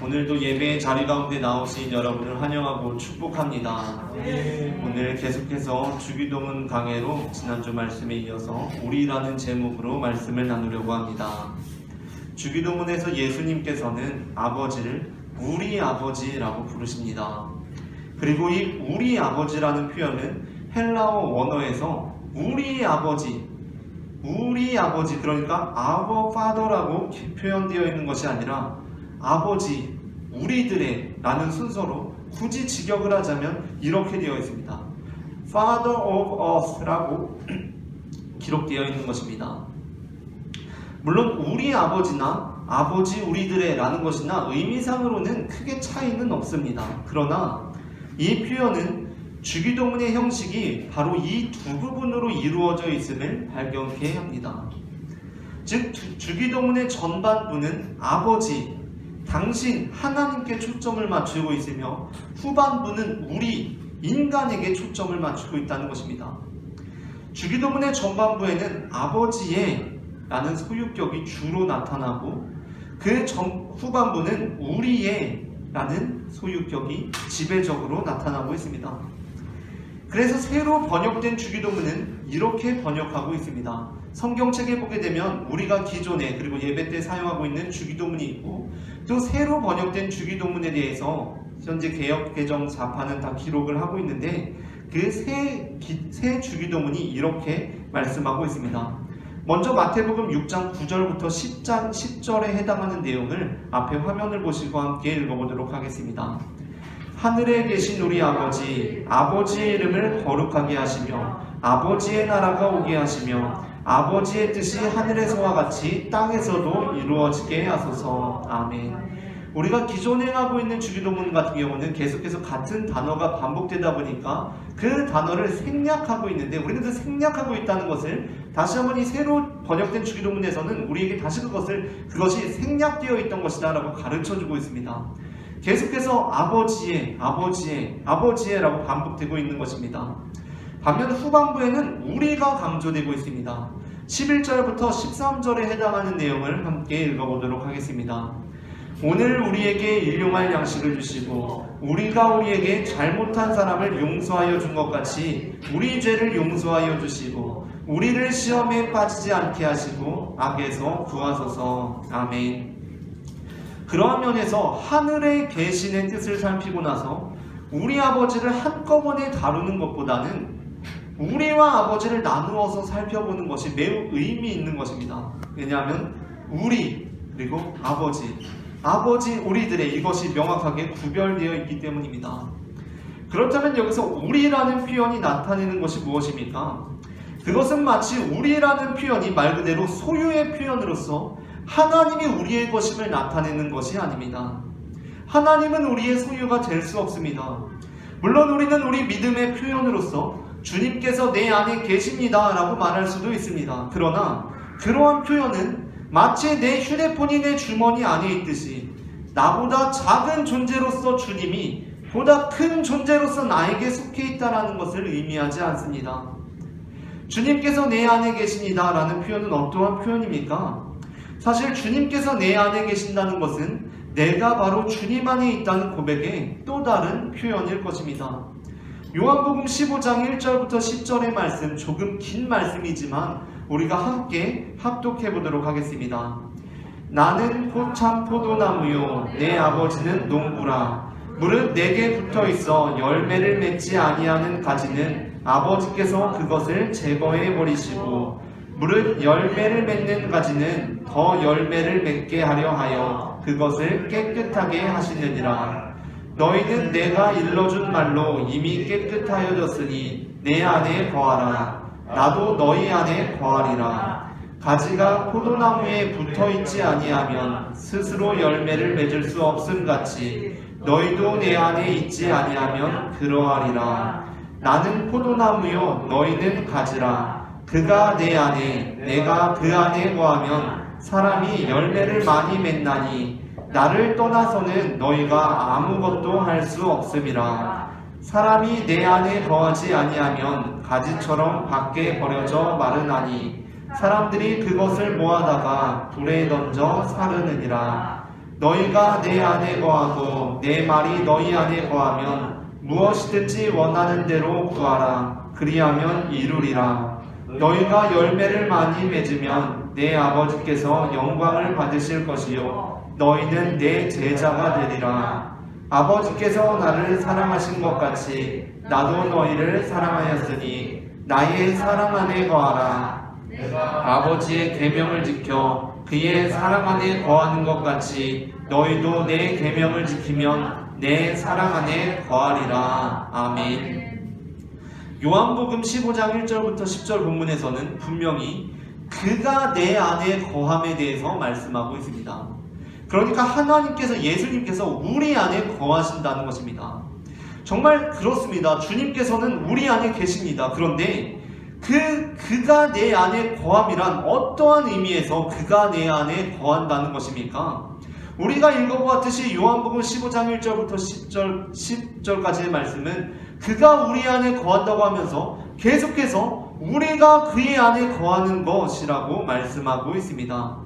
오늘도 예배의 자리 가운데 나오신 여러분을 환영하고 축복합니다. 오늘 계속해서 주기도문 강해로 지난주 말씀에 이어서 우리라는 제목으로 말씀을 나누려고 합니다. 주기도문에서 예수님께서는 아버지를 우리 아버지라고 부르십니다. 그리고 이 우리 아버지라는 표현은 헬라어 원어에서 우리 아버지 그러니까 our father라고 표현되어 있는 것이 아니라 아버지, 우리들의 라는 순서로 굳이 직역을 하자면 이렇게 되어 있습니다. Father of us라고 기록되어 있는 것입니다. 물론 우리 아버지나 아버지 우리들의 라는 것이나 의미상으로는 크게 차이는 없습니다. 그러나 이 표현은 주기도문의 형식이 바로 이 두 부분으로 이루어져 있음을 발견케 합니다. 즉 주기도문의 전반부는 아버지, 당신, 하나님께 초점을 맞추고 있으며 후반부는 우리, 인간에게 초점을 맞추고 있다는 것입니다. 주기도문의 전반부에는 아버지의 라는 소유격이 주로 나타나고 그 후반부는 우리의 라는 소유격이 지배적으로 나타나고 있습니다. 그래서 새로 번역된 주기도문은 이렇게 번역하고 있습니다. 성경책에 보게 되면 우리가 기존에 그리고 예배 때 사용하고 있는 주기도문이 있고 또 새로 번역된 주기도문에 대해서 현재 개역개정사파는 다 기록을 하고 있는데 그 새 주기도문이 이렇게 말씀하고 있습니다. 먼저 마태복음 6장 9절부터 10절에 해당하는 내용을 앞에 화면을 보시고 함께 읽어보도록 하겠습니다. 하늘에 계신 우리 아버지, 아버지의 이름을 거룩하게 하시며 아버지의 나라가 오게 하시며 아버지의 뜻이 하늘에서와 같이 땅에서도 이루어지게 하소서. 아멘. 우리가 기존에 하고 있는 주기도문 같은 경우는 계속해서 같은 단어가 반복되다 보니까 그 단어를 생략하고 있는데 우리는 그 생략하고 있다는 것을 다시 한번 이 새로 번역된 주기도문에서는 우리에게 다시 그것이 생략되어 있던 것이다 라고 가르쳐주고 있습니다. 계속해서 아버지의 라고 반복되고 있는 것입니다. 반면 후반부에는 우리가 강조되고 있습니다. 11절부터 13절에 해당하는 내용을 함께 읽어보도록 하겠습니다. 오늘 우리에게 일용할 양식을 주시고 우리가 우리에게 잘못한 사람을 용서하여 준 것 같이 우리 죄를 용서하여 주시고 우리를 시험에 빠지지 않게 하시고 악에서 구하소서. 아멘. 그러한 면에서 하늘에 계신의 뜻을 살피고 나서 우리 아버지를 한꺼번에 다루는 것보다는 우리와 아버지를 나누어서 살펴보는 것이 매우 의미 있는 것입니다. 왜냐하면 우리 그리고 아버지 우리들의 이것이 명확하게 구별되어 있기 때문입니다. 그렇다면 여기서 우리라는 표현이 나타내는 것이 무엇입니까? 그것은 마치 우리라는 표현이 말 그대로 소유의 표현으로서 하나님이 우리의 것임을 나타내는 것이 아닙니다. 하나님은 우리의 소유가 될 수 없습니다. 물론 우리는 우리 믿음의 표현으로서 주님께서 내 안에 계십니다 라고 말할 수도 있습니다. 그러나 그러한 표현은 마치 내 휴대폰이 내 주머니 안에 있듯이 나보다 작은 존재로서 주님이 보다 큰 존재로서 나에게 속해 있다는 것을 의미하지 않습니다. 주님께서 내 안에 계십니다 라는 표현은 어떠한 표현입니까? 사실 주님께서 내 안에 계신다는 것은 내가 바로 주님 안에 있다는 고백의 또 다른 표현일 것입니다. 요한복음 15장 1절부터 10절의 말씀, 조금 긴 말씀이지만 우리가 함께 합독해 보도록 하겠습니다. 나는 참 포도나무요 내 아버지는 농부라. 무릇 내게 붙어 있어 열매를 맺지 아니하는 가지는 아버지께서 그것을 제거해 버리시고 무릇 열매를 맺는 가지는 더 열매를 맺게 하려 하여 그것을 깨끗하게 하시느니라. 너희는 내가 일러준 말로 이미 깨끗하여졌으니 내 안에 거하라. 나도 너희 안에 거하리라. 가지가 포도나무에 붙어있지 아니하면 스스로 열매를 맺을 수 없음같이 너희도 내 안에 있지 아니하면 그러하리라. 나는 포도나무요 너희는 가지라. 그가 내 안에 내가 그 안에 거하면 사람이 열매를 많이 맺나니 나를 떠나서는 너희가 아무것도 할 수 없음이라. 사람이 내 안에 거하지 아니하면 가지처럼 밖에 버려져 마르나니 사람들이 그것을 모아다가 불에 던져 사르느니라. 너희가 내 안에 거하고 내 말이 너희 안에 거하면 무엇이든지 원하는 대로 구하라. 그리하면 이루리라. 너희가 열매를 많이 맺으면 내 아버지께서 영광을 받으실 것이요 너희는 내 제자가 되리라. 아버지께서 나를 사랑하신 것 같이 나도 너희를 사랑하였으니 나의 사랑 안에 거하라. 아버지의 계명을 지켜 그의 사랑 안에 거하는 것 같이 너희도 내 계명을 지키면 내 사랑 안에 거하리라. 아멘. 요한복음 15장 1절부터 10절 본문에서는 분명히 그가 내 안에 거함에 대해서 말씀하고 있습니다. 그러니까 하나님께서, 예수님께서 우리 안에 거하신다는 것입니다. 정말 그렇습니다. 주님께서는 우리 안에 계십니다. 그런데 그가 내 안에 거함이란 어떠한 의미에서 그가 내 안에 거한다는 것입니까? 우리가 읽어보았듯이 요한복음 15장 1절부터 10절까지의 말씀은 그가 우리 안에 거한다고 하면서 계속해서 우리가 그의 안에 거하는 것이라고 말씀하고 있습니다.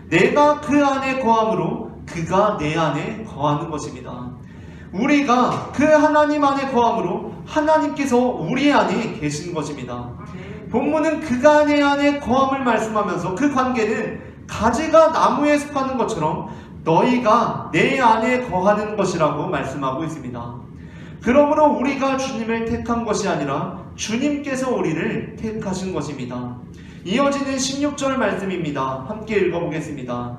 내가 그 안에 거함으로 그가 내 안에 거하는 것입니다. 우리가 그 하나님 안에 거함으로 하나님께서 우리 안에 계신 것입니다. 본문은 그가 내 안에 거함을 말씀하면서 그 관계는 가지가 나무에 속하는 것처럼 너희가 내 안에 거하는 것이라고 말씀하고 있습니다. 그러므로 우리가 주님을 택한 것이 아니라 주님께서 우리를 택하신 것입니다. 이어지는 16절 말씀입니다. 함께 읽어보겠습니다.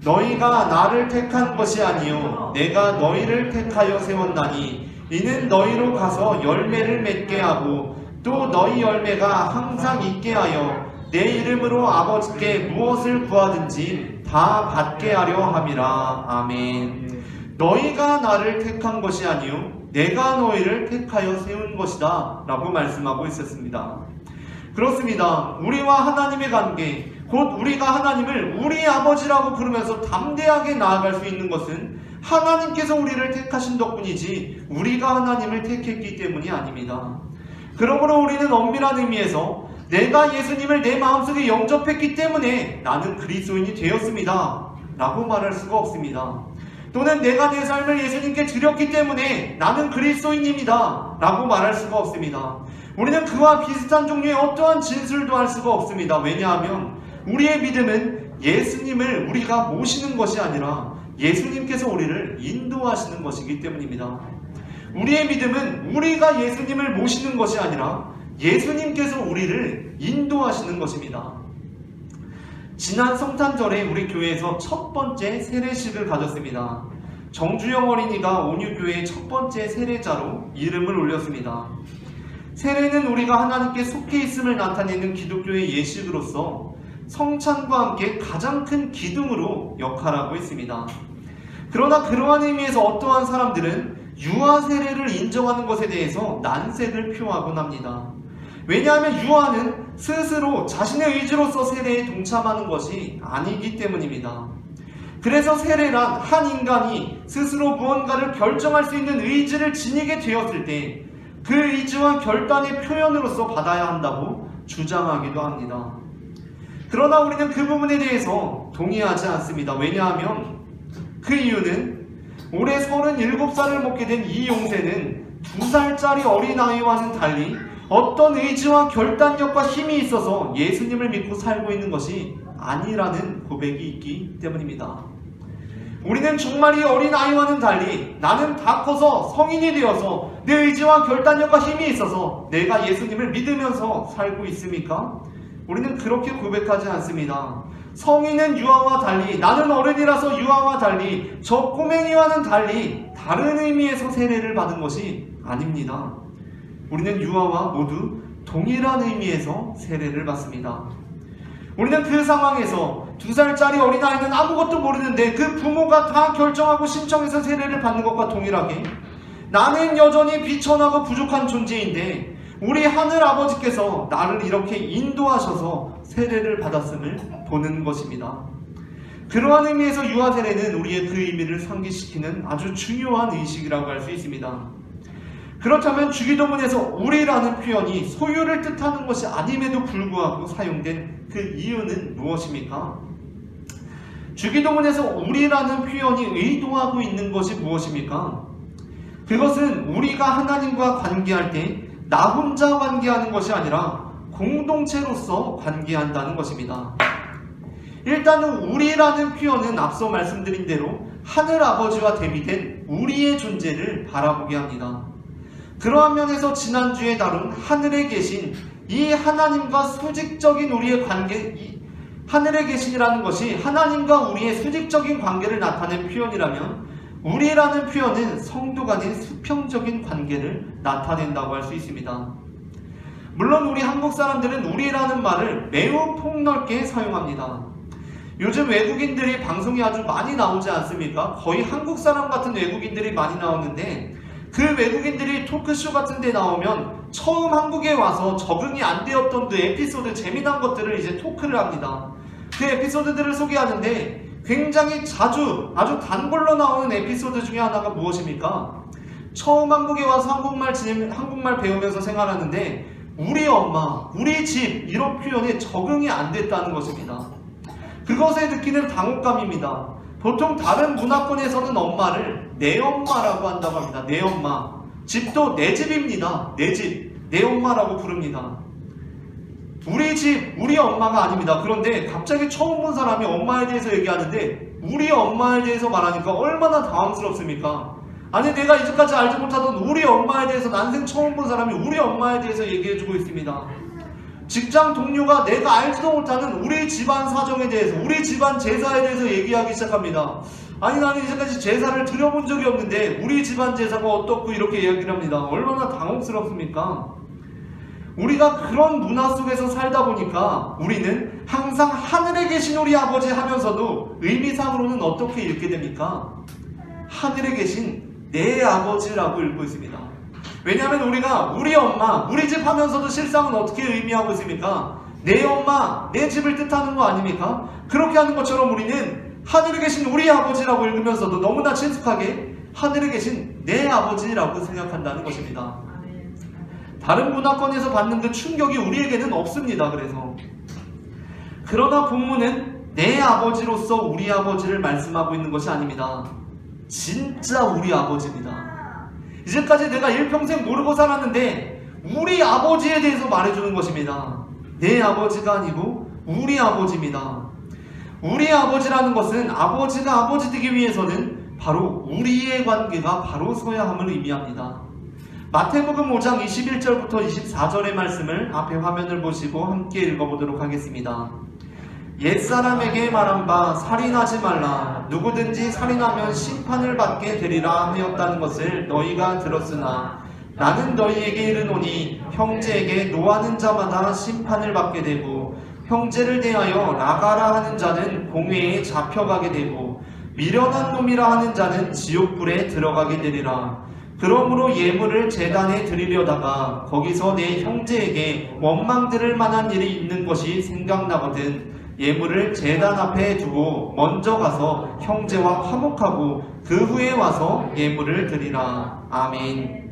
너희가 나를 택한 것이 아니요 내가 너희를 택하여 세웠나니 이는 너희로 가서 열매를 맺게 하고 또 너희 열매가 항상 있게 하여 내 이름으로 아버지께 무엇을 구하든지 다 받게 하려 함이라. 아멘. 너희가 나를 택한 것이 아니요 내가 너희를 택하여 세운 것이다 라고 말씀하고 있었습니다. 그렇습니다. 우리와 하나님의 관계, 곧 우리가 하나님을 우리 아버지라고 부르면서 담대하게 나아갈 수 있는 것은 하나님께서 우리를 택하신 덕분이지 우리가 하나님을 택했기 때문이 아닙니다. 그러므로 우리는 엄밀한 의미에서 내가 예수님을 내 마음속에 영접했기 때문에 나는 그리스도인이 되었습니다 라고 말할 수가 없습니다. 또는 내가 내 삶을 예수님께 드렸기 때문에 나는 그리스도인입니다 라고 말할 수가 없습니다. 우리는 그와 비슷한 종류의 어떠한 진술도 할 수가 없습니다. 왜냐하면 우리의 믿음은 예수님을 우리가 모시는 것이 아니라 예수님께서 우리를 인도하시는 것이기 때문입니다. 우리의 믿음은 우리가 예수님을 모시는 것이 아니라 예수님께서 우리를 인도하시는 것입니다. 지난 성탄절에 우리 교회에서 첫 번째 세례식을 가졌습니다. 정주영 어린이가 온유교회의 첫 번째 세례자로 이름을 올렸습니다. 세례는 우리가 하나님께 속해 있음을 나타내는 기독교의 예식으로서 성찬과 함께 가장 큰 기둥으로 역할하고 있습니다. 그러나 그러한 의미에서 어떠한 사람들은 유아 세례를 인정하는 것에 대해서 난색을 표하곤 합니다. 왜냐하면 유아는 스스로 자신의 의지로서 세례에 동참하는 것이 아니기 때문입니다. 그래서 세례란 한 인간이 스스로 무언가를 결정할 수 있는 의지를 지니게 되었을 때 그 의지와 결단의 표현으로서 받아야 한다고 주장하기도 합니다. 그러나 우리는 그 부분에 대해서 동의하지 않습니다. 왜냐하면 그 이유는 올해 37살을 먹게 된 이 용세는 2살짜리 어린아이와는 달리 어떤 의지와 결단력과 힘이 있어서 예수님을 믿고 살고 있는 것이 아니라는 고백이 있기 때문입니다. 우리는 정말 이 어린아이와는 달리 나는 다 커서 성인이 되어서 내 의지와 결단력과 힘이 있어서 내가 예수님을 믿으면서 살고 있습니까? 우리는 그렇게 고백하지 않습니다. 성인은 유아와 달리, 나는 어른이라서 유아와 달리, 저 꼬맹이와는 달리 다른 의미에서 세례를 받은 것이 아닙니다. 우리는 유아와 모두 동일한 의미에서 세례를 받습니다. 우리는 그 상황에서 2살짜리 어린아이는 아무것도 모르는데 그 부모가 다 결정하고 신청해서 세례를 받는 것과 동일하게 나는 여전히 비천하고 부족한 존재인데 우리 하늘 아버지께서 나를 이렇게 인도하셔서 세례를 받았음을 보는 것입니다. 그러한 의미에서 유아 세례는 우리의 그 의미를 상기시키는 아주 중요한 의식이라고 할 수 있습니다. 그렇다면 주기도문에서 우리라는 표현이 소유를 뜻하는 것이 아님에도 불구하고 사용된 그 이유는 무엇입니까? 주기도문에서 우리라는 표현이 의도하고 있는 것이 무엇입니까? 그것은 우리가 하나님과 관계할 때 나 혼자 관계하는 것이 아니라 공동체로서 관계한다는 것입니다. 일단은 우리라는 표현은 앞서 말씀드린 대로 하늘 아버지와 대비된 우리의 존재를 바라보게 합니다. 그러한 면에서 지난주에 다룬 하늘에 계신 이 하나님과 수직적인 우리의 관계, 하늘에 계신이라는 것이 하나님과 우리의 수직적인 관계를 나타낸 표현이라면 우리라는 표현은 성도 간의 수평적인 관계를 나타낸다고 할 수 있습니다. 물론 우리 한국 사람들은 우리라는 말을 매우 폭넓게 사용합니다. 요즘 외국인들이 방송에 아주 많이 나오지 않습니까? 거의 한국 사람 같은 외국인들이 많이 나오는데 그 외국인들이 토크쇼 같은 데 나오면 처음 한국에 와서 적응이 안 되었던 그 에피소드, 재미난 것들을 이제 토크를 합니다. 그 에피소드들을 소개하는데 굉장히 자주 아주 단골로 나오는 에피소드 중에 하나가 무엇입니까? 처음 한국에 와서 한국말 배우면서 생활하는데 우리 엄마, 우리 집 이런 표현에 적응이 안 됐다는 것입니다. 그것에 느끼는 당혹감입니다. 보통 다른 문화권에서는 엄마를 내 엄마라고 한다고 합니다. 내 엄마. 집도 내 집입니다. 내 집, 내 엄마라고 부릅니다. 우리 집, 우리 엄마가 아닙니다. 그런데 갑자기 처음 본 사람이 엄마에 대해서 얘기하는데 우리 엄마에 대해서 말하니까 얼마나 당황스럽습니까? 아니 내가 이제까지 알지 못하던 우리 엄마에 대해서 난생 처음 본 사람이 우리 엄마에 대해서 얘기해주고 있습니다. 직장 동료가 내가 알지도 못하는 우리 집안 사정에 대해서, 우리 집안 제사에 대해서 얘기하기 시작합니다. 아니 나는 이제까지 제사를 드려본 적이 없는데 우리 집안 제사가 어떻고 이렇게 이야기를 합니다. 얼마나 당혹스럽습니까? 우리가 그런 문화 속에서 살다 보니까 우리는 항상 하늘에 계신 우리 아버지 하면서도 의미상으로는 어떻게 읽게 됩니까? 하늘에 계신 내 아버지라고 읽고 있습니다. 왜냐하면 우리가 우리 엄마, 우리 집 하면서도 실상은 어떻게 의미하고 있습니까? 내 엄마, 내 집을 뜻하는 거 아닙니까? 그렇게 하는 것처럼 우리는 하늘에 계신 우리 아버지라고 읽으면서도 너무나 친숙하게 하늘에 계신 내 아버지라고 생각한다는 것입니다. 다른 문화권에서 받는 그 충격이 우리에게는 없습니다. 그러나 본문은 내 아버지로서 우리 아버지를 말씀하고 있는 것이 아닙니다. 진짜 우리 아버지입니다. 이제까지 내가 일평생 모르고 살았는데 우리 아버지에 대해서 말해주는 것입니다. 내 아버지가 아니고 우리 아버지입니다. 우리 아버지라는 것은 아버지가 아버지 되기 위해서는 바로 우리의 관계가 바로 서야 함을 의미합니다. 마태복음 5장 21절부터 24절의 말씀을 앞에 화면을 보시고 함께 읽어보도록 하겠습니다. 옛사람에게 말한 바 살인하지 말라. 누구든지 살인하면 심판을 받게 되리라 하였다는 것을 너희가 들었으나 나는 너희에게 이르노니 형제에게 노하는 자마다 심판을 받게 되고 형제를 대하여 나가라 하는 자는 공회에 잡혀가게 되고 미련한 놈이라 하는 자는 지옥불에 들어가게 되리라. 그러므로 예물을 제단에 드리려다가 거기서 내 형제에게 원망 들을 만한 일이 있는 것이 생각나거든 예물을 제단 앞에 두고 먼저 가서 형제와 화목하고 그 후에 와서 예물을 드리라. 아멘.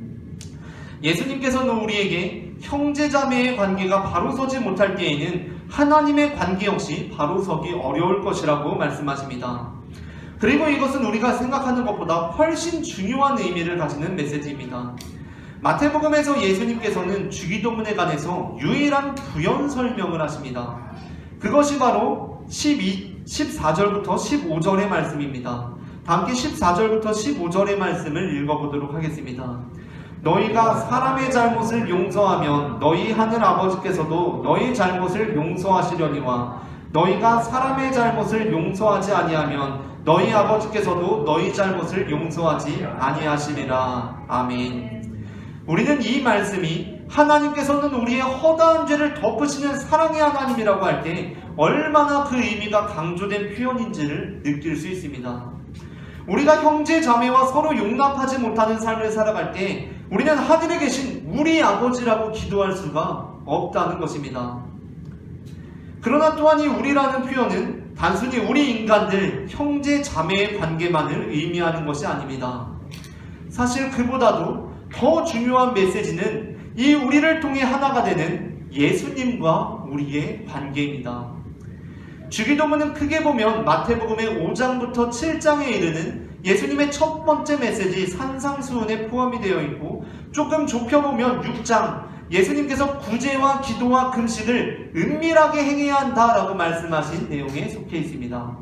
예수님께서는 우리에게 형제자매의 관계가 바로 서지 못할 때에는 하나님의 관계 역시 바로 서기 어려울 것이라고 말씀하십니다. 그리고 이것은 우리가 생각하는 것보다 훨씬 중요한 의미를 가지는 메시지입니다. 마태복음에서 예수님께서는 주기도문에 관해서 유일한 부연 설명을 하십니다. 그것이 바로 14절부터 15절의 말씀입니다. 함께 14절부터 15절의 말씀을 읽어보도록 하겠습니다. 너희가 사람의 잘못을 용서하면 너희 하늘 아버지께서도 너희 잘못을 용서하시려니와 너희가 사람의 잘못을 용서하지 아니하면 너희 아버지께서도 너희 잘못을 용서하지 아니하시리라. 아멘. 우리는 이 말씀이 하나님께서는 우리의 허다한 죄를 덮으시는 사랑의 하나님이라고 할 때 얼마나 그 의미가 강조된 표현인지를 느낄 수 있습니다. 우리가 형제 자매와 서로 용납하지 못하는 삶을 살아갈 때 우리는 하늘에 계신 우리 아버지라고 기도할 수가 없다는 것입니다. 그러나 또한 이 우리라는 표현은 단순히 우리 인간들 형제 자매의 관계만을 의미하는 것이 아닙니다. 사실 그보다도 더 중요한 메시지는 이 우리를 통해 하나가 되는 예수님과 우리의 관계입니다. 주기도문은 크게 보면 마태복음의 5장부터 7장에 이르는 예수님의 첫 번째 메시지 산상수훈에 포함이 되어 있고, 조금 좁혀보면 6장, 예수님께서 구제와 기도와 금식을 은밀하게 행해야 한다라고 말씀하신 내용에 속해 있습니다.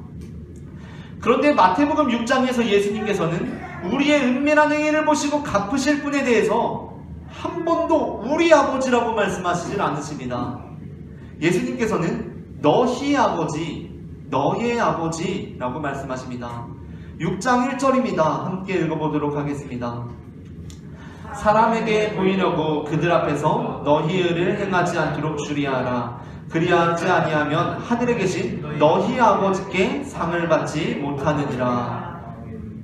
그런데 마태복음 6장에서 예수님께서는 우리의 은밀한 행위를 보시고 갚으실 분에 대해서 한 번도 우리 아버지라고 말씀하시질 않으십니다. 예수님께서는 너희 아버지, 너의 아버지라고 말씀하십니다. 6장 1절입니다. 함께 읽어보도록 하겠습니다. 사람에게 보이려고 그들 앞에서 너희 의를 행하지 않도록 주의하라. 그리하지 아니하면 하늘에 계신 너희 아버지께 상을 받지 못하느니라.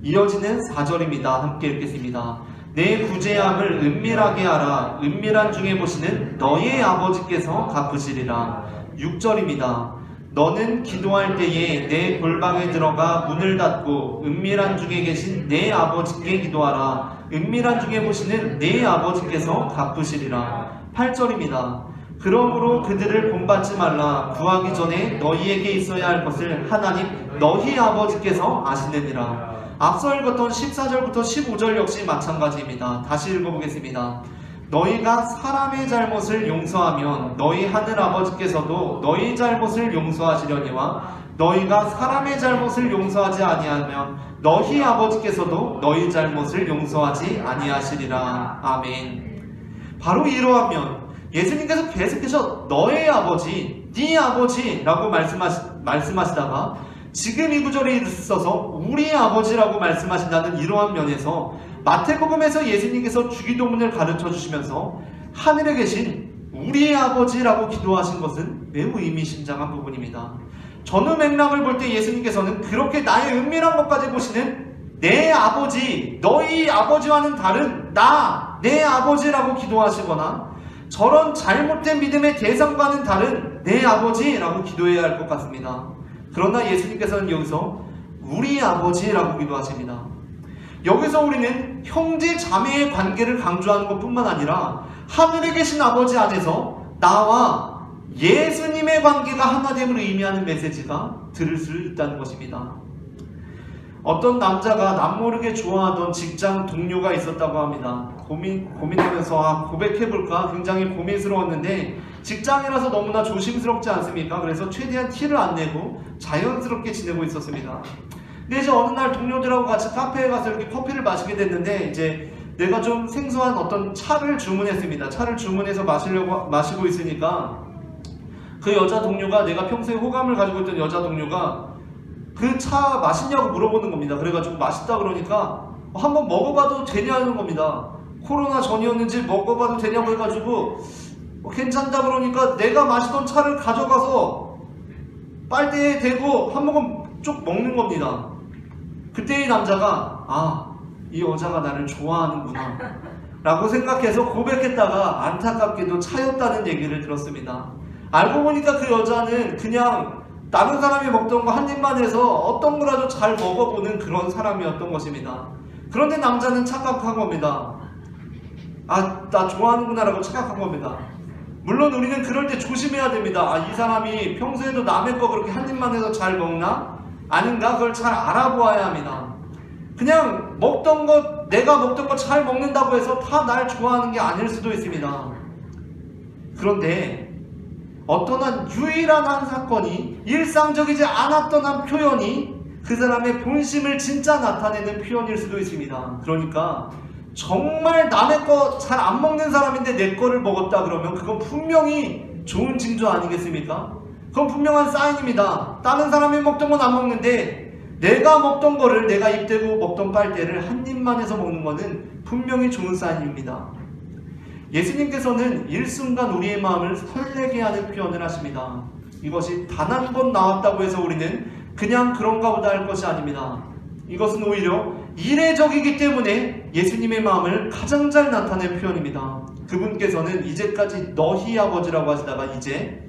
이어지는 4절입니다. 함께 읽겠습니다. 내 구제함을 은밀하게 하라. 은밀한 중에 보시는 너의 아버지께서 갚으시리라. 6절입니다. 너는 기도할 때에 내 골방에 들어가 문을 닫고 은밀한 중에 계신 내 아버지께 기도하라. 은밀한 중에 보시는 내 아버지께서 갚으시리라. 8절입니다. 그러므로 그들을 본받지 말라. 구하기 전에 너희에게 있어야 할 것을 하나님 너희 아버지께서 아시느니라. 앞서 읽었던 14절부터 15절 역시 마찬가지입니다. 다시 읽어보겠습니다. 너희가 사람의 잘못을 용서하면 너희 하늘 아버지께서도 너희 잘못을 용서하시려니와 너희가 사람의 잘못을 용서하지 아니하면 너희 아버지께서도 너희 잘못을 용서하지 아니하시리라. 아멘. 바로 이러하면 예수님께서 계속해서 너의 아버지, 네 아버지라고 말씀하시다가 지금 이 구절에 있어서 우리 아버지라고 말씀하신다는 이러한 면에서 마태복음에서 예수님께서 주기도문을 가르쳐 주시면서 하늘에 계신 우리의 아버지라고 기도하신 것은 매우 의미심장한 부분입니다. 전후 맥락을 볼 때 예수님께서는 그렇게 나의 은밀한 것까지 보시는 내 아버지, 너희 아버지와는 다른 나, 내 아버지라고 기도하시거나 저런 잘못된 믿음의 대상과는 다른 내 아버지라고 기도해야 할 것 같습니다. 그러나 예수님께서는 여기서 우리 아버지라고 기도하십니다. 여기서 우리는 형제 자매의 관계를 강조하는 것뿐만 아니라 하늘에 계신 아버지 안에서 나와 예수님의 관계가 하나됨을 의미하는 메시지가 들을 수 있다는 것입니다. 어떤 남자가 남모르게 좋아하던 직장 동료가 있었다고 합니다. 고민하면서 고백해볼까 굉장히 고민스러웠는데 직장이라서 너무나 조심스럽지 않습니까? 그래서 최대한 티를 안 내고 자연스럽게 지내고 있었습니다. 근데 이제 어느 날 동료들하고 같이 카페에 가서 이렇게 커피를 마시게 됐는데 이제 내가 좀 생소한 어떤 차를 주문했습니다. 차를 주문해서 마시고 있으니까 그 여자 동료가, 내가 평소에 호감을 가지고 있던 여자 동료가 그 차 맛있냐고 물어보는 겁니다. 그래가지고 맛있다 그러니까 한번 먹어봐도 되냐는 겁니다. 코로나 전이었는지 먹어봐도 되냐고 해가지고 괜찮다 그러니까 내가 마시던 차를 가져가서 빨대에 대고 한 모금 쭉 먹는 겁니다. 그때 이 남자가 이 여자가 나를 좋아하는구나 라고 생각해서 고백했다가 안타깝게도 차였다는 얘기를 들었습니다. 알고 보니까 그 여자는 그냥 다른 사람이 먹던 거 한 입만 해서 어떤 거라도 잘 먹어보는 그런 사람이었던 것입니다. 그런데 남자는 착각한 겁니다. 나 좋아하는구나 라고 착각한 겁니다. 물론 우리는 그럴 때 조심해야 됩니다. 이 사람이 평소에도 남의 거 그렇게 한 입만 해서 잘 먹나? 아닌가? 그걸 잘 알아보아야 합니다. 그냥 내가 먹던 거 잘 먹는다고 해서 다 날 좋아하는 게 아닐 수도 있습니다. 그런데 어떤 한 유일한 한 사건이, 일상적이지 않았던 한 표현이 그 사람의 본심을 진짜 나타내는 표현일 수도 있습니다. 그러니까 정말 남의 거 잘 안 먹는 사람인데 내 거를 먹었다 그러면 그건 분명히 좋은 징조 아니겠습니까? 그건 분명한 사인입니다. 다른 사람이 먹던 건 안 먹는데 내가 먹던 거를, 내가 입대고 먹던 빨대를 한 입만 해서 먹는 거는 분명히 좋은 사인입니다. 예수님께서는 일순간 우리의 마음을 설레게 하는 표현을 하십니다. 이것이 단 한 번 나왔다고 해서 우리는 그냥 그런가 보다 할 것이 아닙니다. 이것은 오히려 이례적이기 때문에 예수님의 마음을 가장 잘 나타낸 표현입니다. 그분께서는 이제까지 너희 아버지라고 하시다가 이제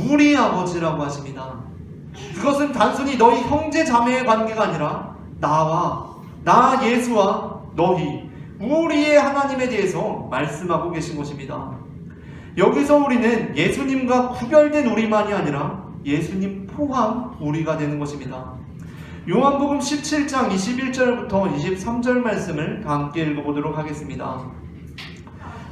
우리 아버지라고 하십니다. 그것은 단순히 너희 형제 자매의 관계가 아니라 나 예수와 너희, 우리의 하나님에 대해서 말씀하고 계신 것입니다. 여기서 우리는 예수님과 구별된 우리만이 아니라 예수님 포함 우리가 되는 것입니다. 요한복음 17장 21절부터 23절 말씀을 함께 읽어보도록 하겠습니다.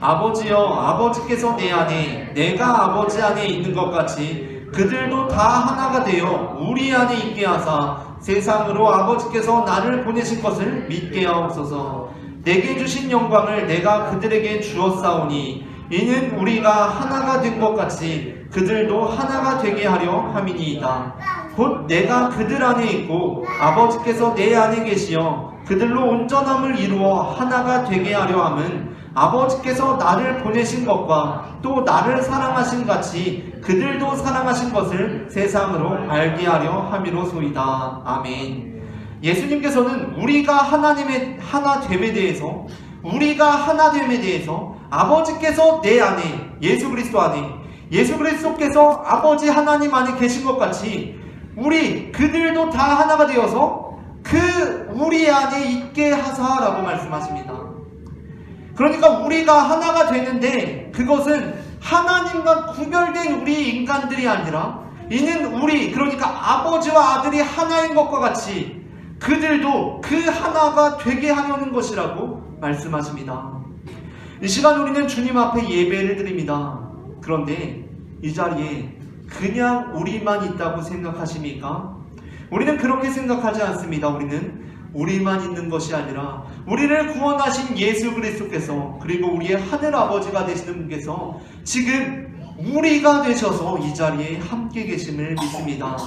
아버지여, 아버지께서 내 안에, 내가 아버지 안에 있는 것 같이 그들도 다 하나가 되어 우리 안에 있게 하사 세상으로 아버지께서 나를 보내신 것을 믿게 하옵소서. 내게 주신 영광을 내가 그들에게 주었사오니 이는 우리가 하나가 된 것 같이 그들도 하나가 되게 하려 함이니이다. 곧 내가 그들 안에 있고 아버지께서 내 안에 계시어 그들로 온전함을 이루어 하나가 되게 하려 함은 아버지께서 나를 보내신 것과 또 나를 사랑하신 같이 그들도 사랑하신 것을 세상으로 알게 하려 함이로소이다. 아멘. 예수님께서는 우리가 하나님의 하나됨에 대해서, 우리가 하나됨에 대해서 아버지께서 내 안에, 예수 그리스도 안에, 예수 그리스도께서 아버지 하나님 안에 계신 것 같이 그들도 다 하나가 되어서 우리 안에 있게 하사라고 말씀하십니다. 그러니까 우리가 하나가 되는데 그것은 하나님과 구별된 우리 인간들이 아니라 이는 그러니까 아버지와 아들이 하나인 것과 같이 그들도 그 하나가 되게 하려는 것이라고 말씀하십니다. 이 시간 우리는 주님 앞에 예배를 드립니다. 그런데 이 자리에 그냥 우리만 있다고 생각하십니까? 우리는 그렇게 생각하지 않습니다. 우리만 있는 것이 아니라 우리를 구원하신 예수 그리스도께서, 그리고 우리의 하늘 아버지가 되시는 분께서 지금 우리가 되셔서 이 자리에 함께 계심을 믿습니다.